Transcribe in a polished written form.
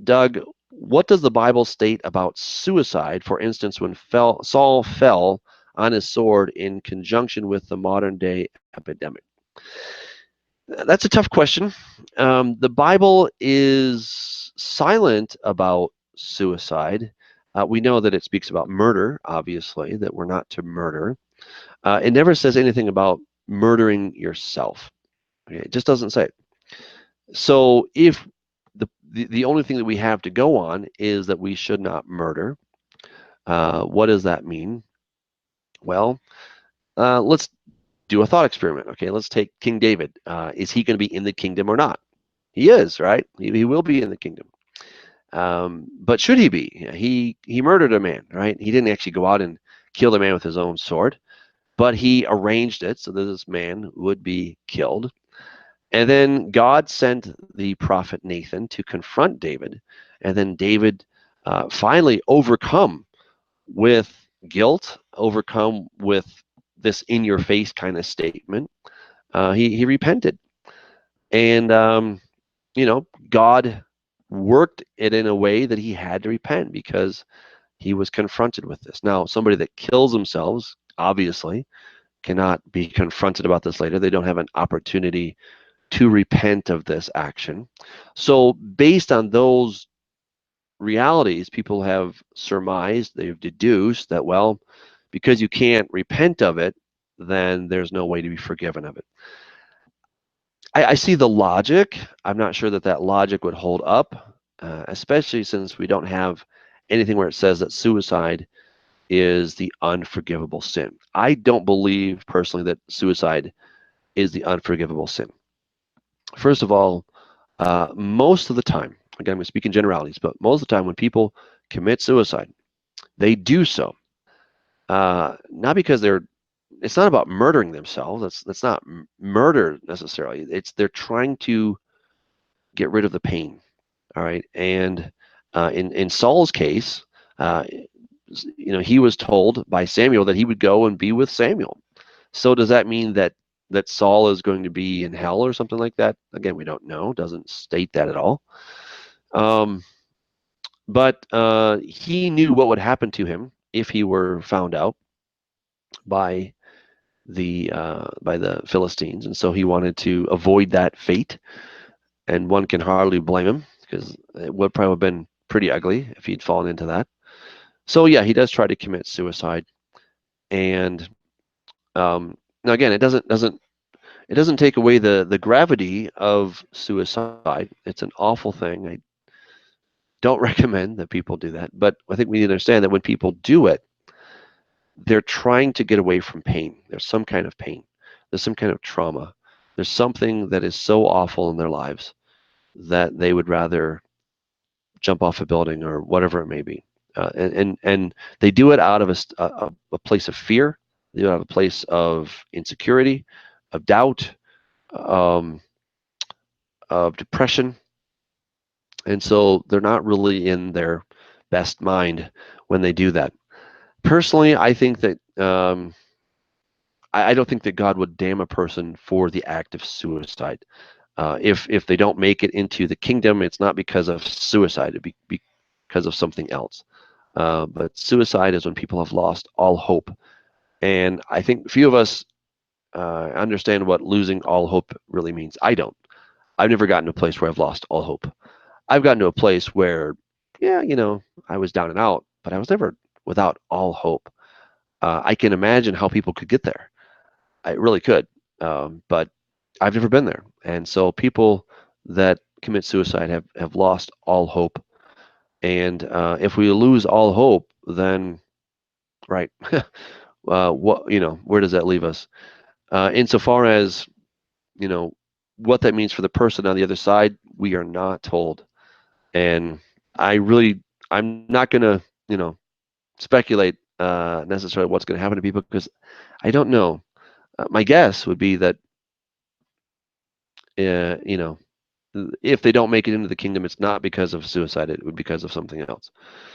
Doug, what does the Bible state about suicide? For instance, when Saul fell on his sword in conjunction with the modern day epidemic. That's a tough question. The Bible is silent about suicide. We know that it speaks about murder, obviously, that we're not to murder. It never says anything about murdering yourself. Okay? It just doesn't say it. So if the only thing that we have to go on is that we should not murder, what does that mean? Well, let's do a thought experiment. Okay, let's take King David. Is he going to be in the kingdom or not? He is, right? He will be in the kingdom. But should he be? He murdered a man, right? He didn't actually go out and kill the man with his own sword, but he arranged it so that this man would be killed. And then God sent the prophet Nathan to confront David, and then David finally overcome with guilt, overcome with this in-your-face kind of statement. He repented, and God worked it in a way that he had to repent because he was confronted with this. Now, somebody that kills themselves obviously cannot be confronted about this later. They don't have an opportunity to repent of this action. So based on those realities, people have surmised, they've deduced that, well, because you can't repent of it, then there's no way to be forgiven of it. I see the logic. I'm not sure that that logic would hold up, especially since we don't have anything where it says that suicide is the unforgivable sin. I don't believe personally that suicide is the unforgivable sin. First of all, most of the time, again, I'm speaking generalities, but most of the time when people commit suicide, they do so not because it's not about murdering themselves. That's not murder necessarily. They're trying to get rid of the pain. All right, and in Saul's case, he was told by Samuel that he would go and be with Samuel. So does that mean that Saul is going to be in hell or something like that? Again, we don't know. Doesn't state that at all. But he knew what would happen to him if he were found out by the Philistines, and so he wanted to avoid that fate. And one can hardly blame him because it would probably have been pretty ugly if he'd fallen into that. So yeah, he does try to commit suicide, and now again, it doesn't take away the gravity of suicide. It's an awful thing. I don't recommend that people do that, but I think we need to understand that when people do it, they're trying to get away from pain. There's some kind of pain. There's some kind of trauma. There's something that is so awful in their lives that they would rather jump off a building or whatever it may be. And they do it out of a place of fear. They do it out of a place of insecurity, of doubt, of depression. And so they're not really in their best mind when they do that. Personally, I think that I don't think that God would damn a person for the act of suicide. If they don't make it into the kingdom, it's not because of suicide. It'd be because of something else. But suicide is when people have lost all hope. And I think few of us understand what losing all hope really means. I don't. I've never gotten to a place where I've lost all hope. I've gotten to a place where, yeah, I was down and out, but I was never without all hope. I can imagine how people could get there. I really could. But I've never been there. And so people that commit suicide have lost all hope. And if we lose all hope, then, right, where does that leave us? Insofar as, what that means for the person on the other side, we are not told. And I'm not going to, speculate necessarily what's going to happen to people because I don't know. My guess would be that, if they don't make it into the kingdom, it's not because of suicide. It would be because of something else.